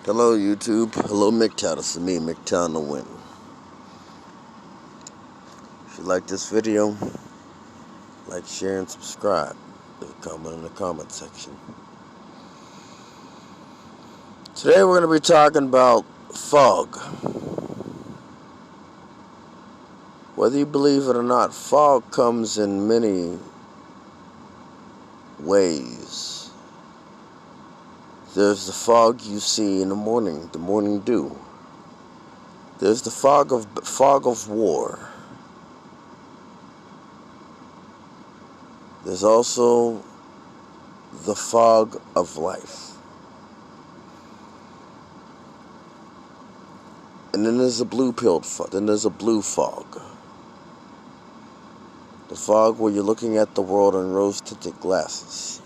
Hello YouTube, hello MGTOW, this is me, MGTOW on the win. If you like this video, like, share, and subscribe. Leave a comment in the comment section. Today we're going to be talking about fog. Whether you believe it or not, fog comes in many ways. There's the fog you see in the morning dew. There's the fog of war. There's also the fog of life. And then there's a blue fog. Then there's a blue fog. The fog where you're looking at the world in rose-tinted glasses.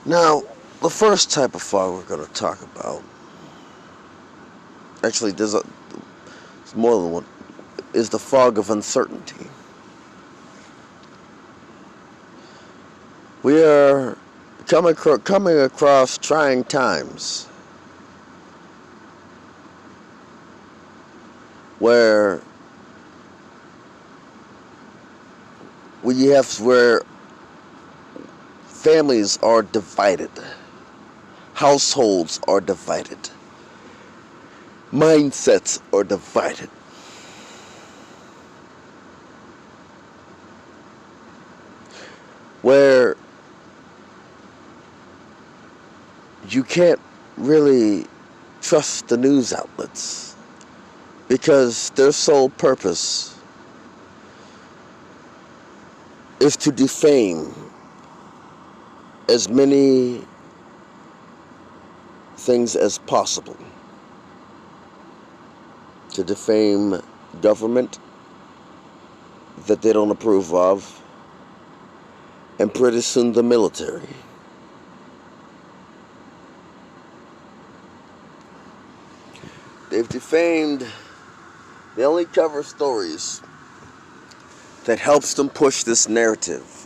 Now, the first type of fog we're going to talk about, actually there's more than one, is the fog of uncertainty. We are coming across trying times where families are divided, households are divided, mindsets are divided. Where you can't really trust the news outlets because their sole purpose is to defame as many things as possible. To defame government that they don't approve of, and pretty soon the military. They've defamed, they only cover stories that helps them push this narrative.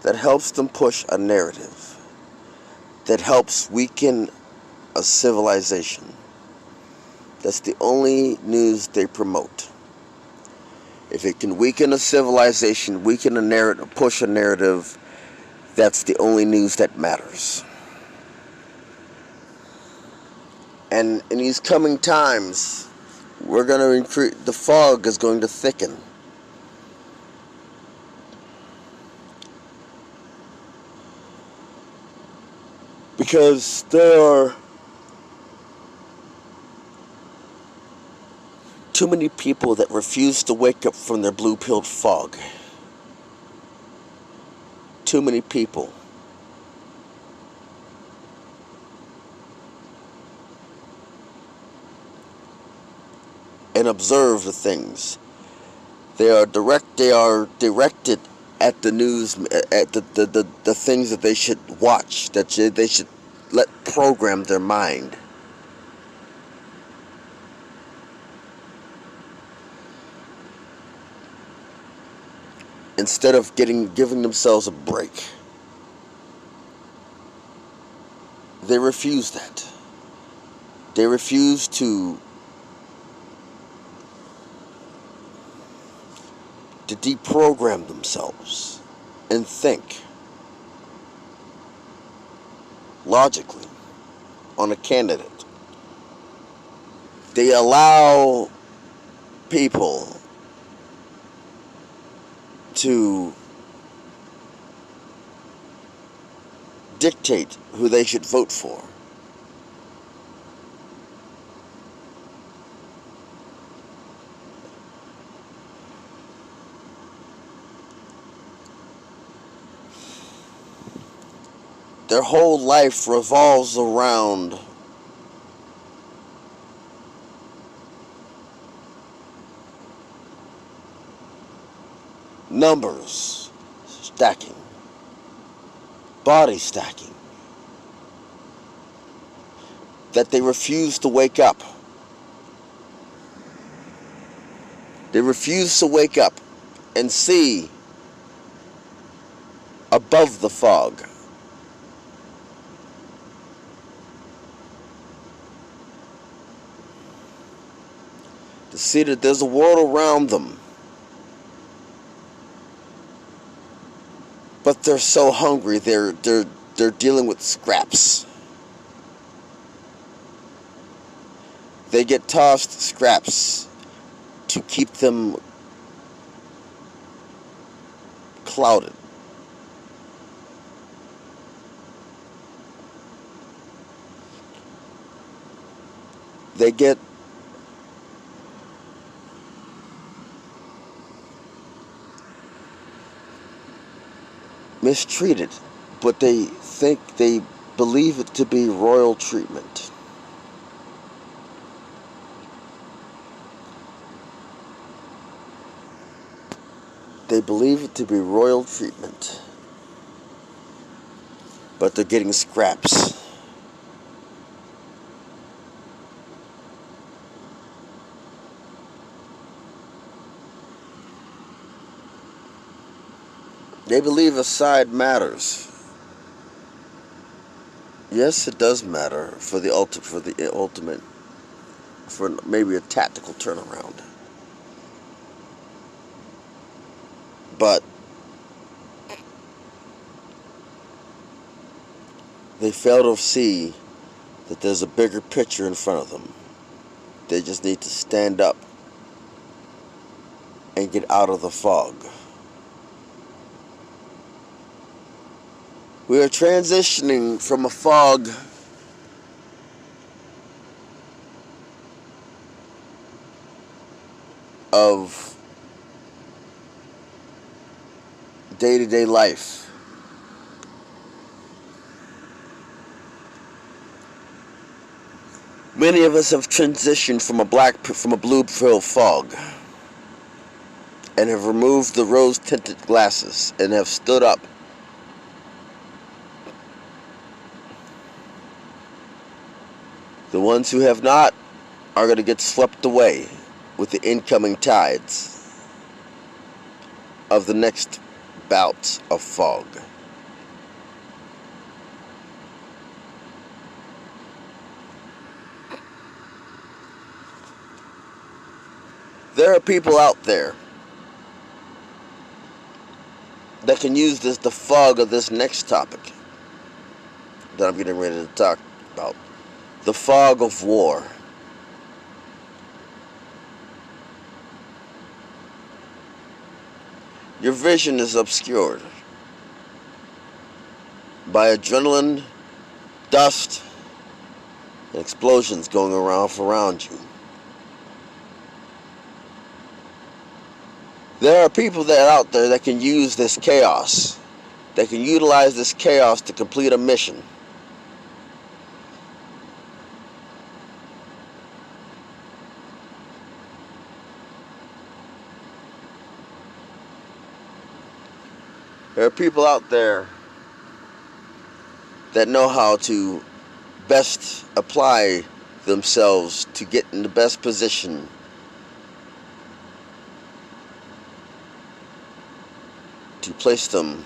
That helps them push a narrative. That helps weaken a civilization. That's the only news they promote. If it can weaken a civilization, weaken a narrative, push a narrative, that's the only news that matters. And in these coming times, we're going to increase, the fog is going to thicken. Because there are too many people that refuse to wake up from their blue-pilled fog. Too many people. And observe the things. They are directed at the news, at the things that they should watch, that they should let program their mind. Instead of giving themselves a break. They refuse that. They refuse to deprogram themselves and think logically on a candidate. They allow people to dictate who they should vote for. Their whole life revolves around numbers stacking, body stacking, that they refuse to wake up. They refuse to wake up and see above the fog. see that there's a world around them. But they're so hungry, they're dealing with scraps. They get tossed scraps to keep them clouded. They get mistreated, but they believe it to be royal treatment. They believe it to be royal treatment, but they're getting scraps. They believe a side matters. Yes, it does matter for the ultimate, for maybe a tactical turnaround. But they fail to see that there's a bigger picture in front of them. They just need to stand up and get out of the fog. We are transitioning from a fog of day-to-day life Many of us have transitioned from a blue-filled fog and have removed the rose-tinted glasses and have stood up. The ones who have not are going to get swept away with the incoming tides of the next bouts of fog. There are people out there that can use the fog of this next topic that I'm getting ready to talk about. The fog of war. Your vision is obscured by adrenaline, dust, and explosions going around you. There are people that are out there that can use this chaos, that can utilize this chaos to complete a mission. There are people out there that know how to best apply themselves to get in the best position to place them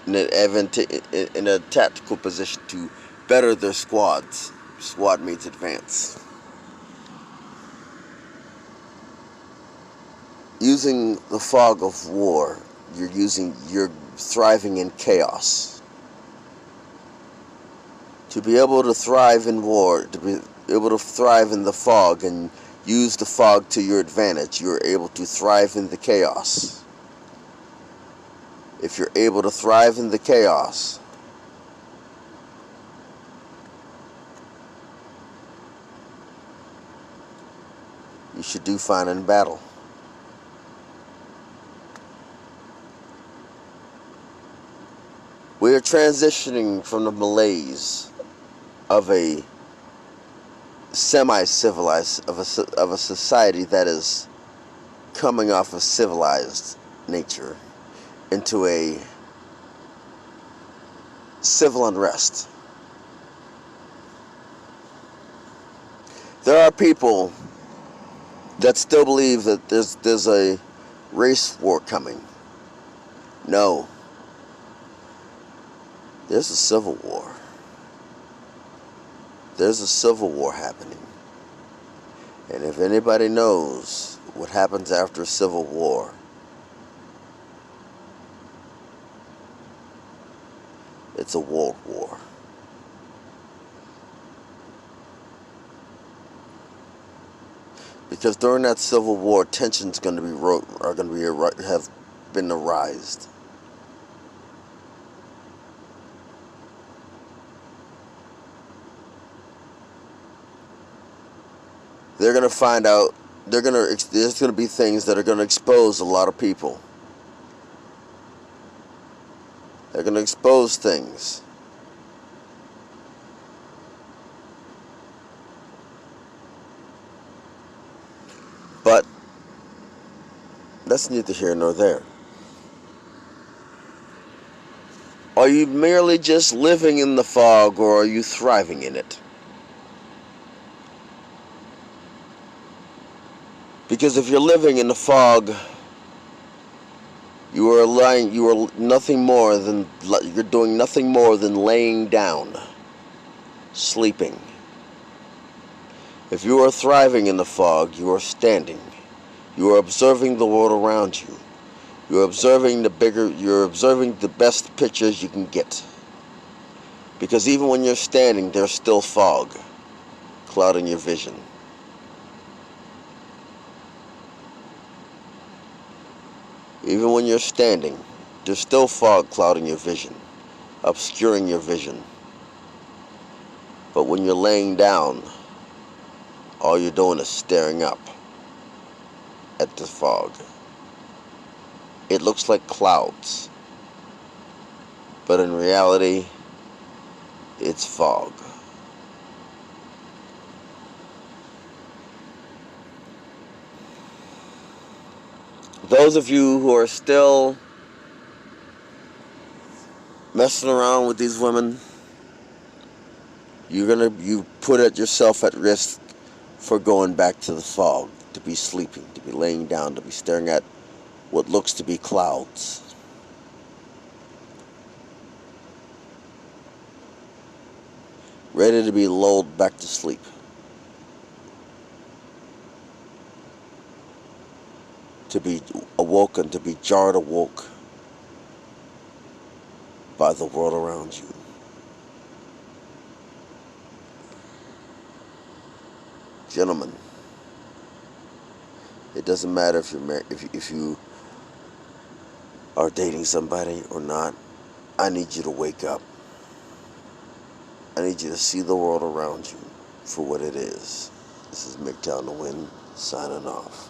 in a tactical position to better their squads. Squad means advance. Using the fog of war, you're thriving in chaos. To be able to thrive in war, to be able to thrive in the fog and use the fog to your advantage, you're able to thrive in the chaos. If you're able to thrive in the chaos, you should do fine in battle. We are transitioning from the malaise of a semi-civilized, of a society that is coming off of civilized nature into a civil unrest. There are people that still believe that there's a race war coming. No. There's a civil war. There's a civil war happening. And if anybody knows what happens after a civil war, it's a world war. Because during that civil war, tensions have been arised. They're going to find out. There's going to be things that are going to expose a lot of people. They're going to expose things. But that's neither here nor there. Are you merely just living in the fog, or are you thriving in it? Because if you're living in the fog, you're doing nothing more than laying down, sleeping. If you are thriving in the fog, you are standing. You are observing the world around you. You're observing the best pictures you can get. Because even when you're standing, there's still fog clouding your vision. Even when you're standing, there's still fog clouding your vision, obscuring your vision. But when you're laying down, all you're doing is staring up at the fog. It looks like clouds, but in reality, it's fog. Those of you who are still messing around with these women, you put yourself at risk for going back to the fog, to be sleeping, to be laying down, to be staring at what looks to be clouds. Ready to be lulled back to sleep. To be awoken, to be jarred awoke by the world around you. Gentlemen, it doesn't matter if you're married, if you are dating somebody or not. I need you to wake up. I need you to see the world around you for what it is. This is MGTOW-Fog signing off.